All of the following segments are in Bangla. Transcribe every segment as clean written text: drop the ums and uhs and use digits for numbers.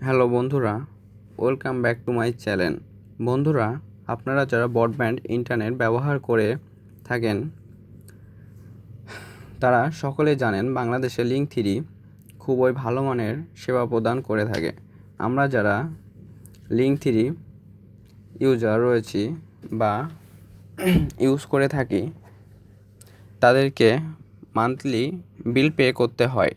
হ্যালো বন্ধুরা, welcome back to my channel. বন্ধুরা, আপনারা যারা ব্রডব্যান্ড ইন্টারনেট ব্যবহার করে থাকেন তারা সকলে জানেন বাংলাদেশে লিঙ্ক3 খুবই ভালো মানের সেবা প্রদান করে থাকে। আমরা যারা লিঙ্ক3 ইউজার রয়েছি বা ইউজ করে থাকি তাদেরকে মান্থলি বিল পে করতে হয়।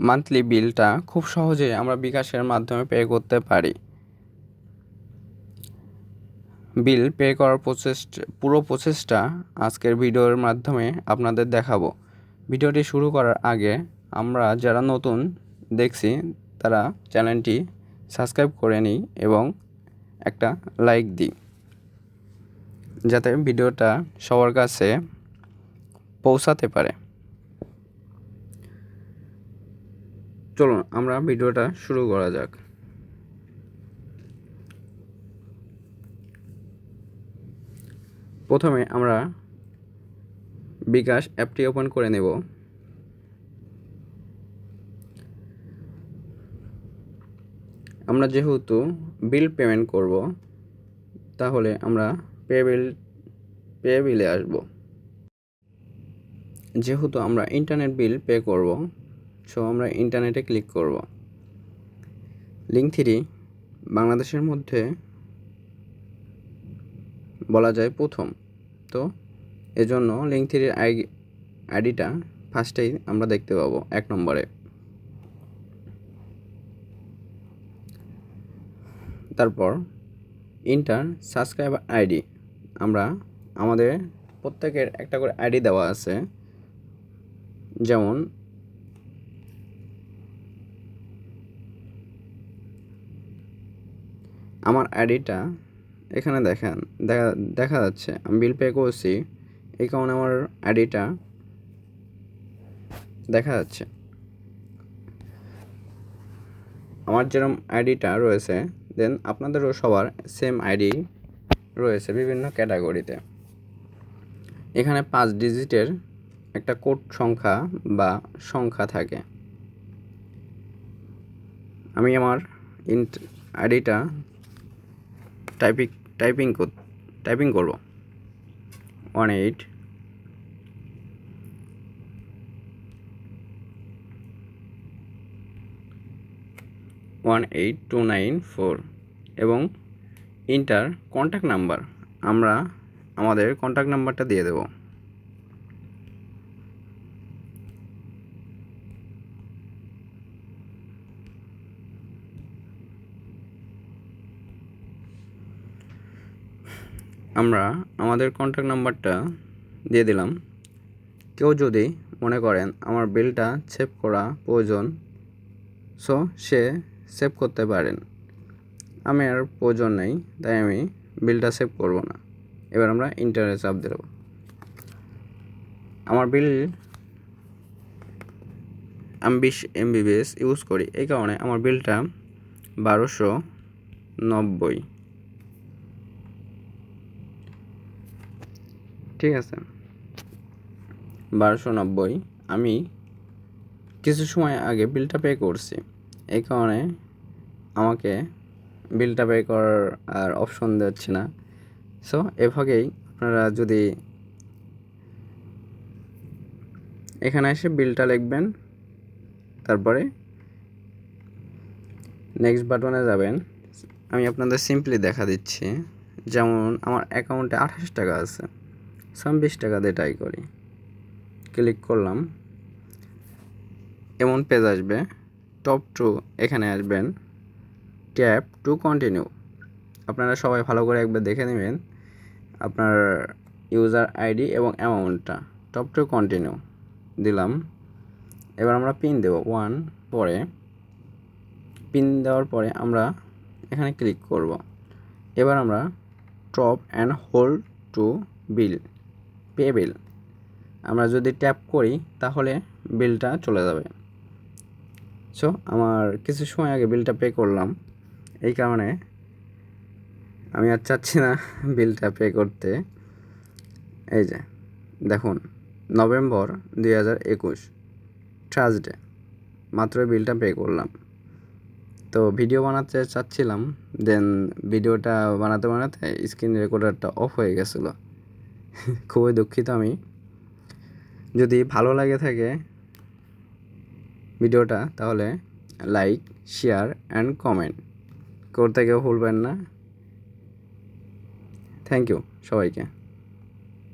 মান্থলি বিলটা খুব সহজে আমরা বিকাশের মাধ্যমে পে করতে পারি। বিল পে করার পুরো প্রসেসটা আজকের ভিডিওর মাধ্যমে আপনাদের দেখাবো। ভিডিওটি শুরু করার আগে আমরা যারা নতুন দেখছি তারা চ্যানেলটি সাবস্ক্রাইব করে নিই এবং একটা লাইক দিই, যাতে ভিডিওটা সবার কাছে পৌঁছাতে পারে। চলুন আমরা ভিডিওটা শুরু করা যাক। প্রথমে আমরা বিকাশ অ্যাপটি ওপেন করে নেব। আমরা যেহেতু বিল পেমেন্ট করব, তাহলে আমরা পে বিলে আসব। যেহেতু আমরা ইন্টারনেট বিল পে করব, সো আমরা ইন্টারনেটে ক্লিক করব। লিঙ্ক3 বাংলাদেশের মধ্যে বলা যায় প্রথম, তো এজন্য লিঙ্ক3 আইডিটা ফার্স্টেই আমরা দেখতে পাবো 1 নম্বরে। তারপর ইন্টার সাবস্ক্রাইবার আইডি, আমাদের প্রত্যেকের একটা করে আইডি দেওয়া আছে। যেমন আমার আইডিটা এখানে দেখা যাচ্ছে, আমি বিল পে করছি, এই কারণে আমার আইডিটা দেখা যাচ্ছে। আমার যেরকম আইডিটা রয়েছে, দেন আপনাদেরও সবার সেম আইডি রয়েছে বিভিন্ন ক্যাটাগরিতে। এখানে 5 ডিজিটের একটা কোড সংখ্যা থাকে। আমি আমার আইডিটা টাইপিং করব 1818294 এবং ইন্টার কন্ট্যাক্ট নাম্বার, আমরা আমাদের কন্ট্যাক্ট নাম্বারটা দিয়ে দেব। আমরা আমাদের কন্ট্যাক্ট নাম্বারটা দিয়ে দিলাম। কেউ যদি মনে করেন আমার বিলটা সেভ করা প্রয়োজন, সো সে সেভ করতে পারেন। আমি আর প্রয়োজন নেই, তাই আমি বিলটা সেভ করব না। এবার আমরা ইন্টারে চাপ দেব। আমার বিল আমি 20 MBPS ইউজ করি, এই কারণে আমার বিলটা 1290। ঠিক আছে, 1290 আমি কিছু সময় আগে বিলটা পে করছি, এই কারণে আমাকে বিলটা পে করার আর অপশন দিচ্ছে না। সো এভাবেই আপনারা যদি এখানে এসে বিলটা লিখবেন, তারপরে নেক্সট বাটনে যাবেন। আমি আপনাদের সিম্পলি দেখা দিচ্ছি। যেমন আমার অ্যাকাউন্টে 28 টাকা আছে, সো আমি 20 টাকা দিয়ে ট্রাই করি। ক্লিক করলাম, এমন পেজ আসবে। টপ টু এখানে আসবেন, ট্যাপ টু কন্টিনিউ। আপনারা সবাই ভালো করে একবার দেখে নেবেন আপনার ইউজার আইডি এবং অ্যামাউন্টটা। টপ টু কন্টিনিউ দিলাম। এবার আমরা পিন দেব 1। পরে পিন দেওয়ার পরে আমরা এখানে ক্লিক করব। এবার আমরা top and hold to pay বিল, আমরা যদি ট্যাপ করি তাহলে বিলটা চলে যাবে। সো আমার কিছু সময় আগে বিলটা পে করলাম, এই কারণে আমি আর চাচ্ছি না বিলটা পে করতে। এই যে দেখুন, নভেম্বর 2021 থার্সডে মাত্র বিলটা পে করলাম। তো ভিডিও বানাতে চাচ্ছিলাম, দেন ভিডিওটা বানাতে বানাতে স্ক্রিন রেকর্ডারটা অফ হয়ে গেছিলো। খুবই দুঃখিত আমি। যদি ভালো লাগে থাকে ভিডিওটা তাহলে লাইক, শেয়ার অ্যান্ড কমেন্ট করতে কেউ ভুলবেন না। থ্যাংক ইউ সবাইকে।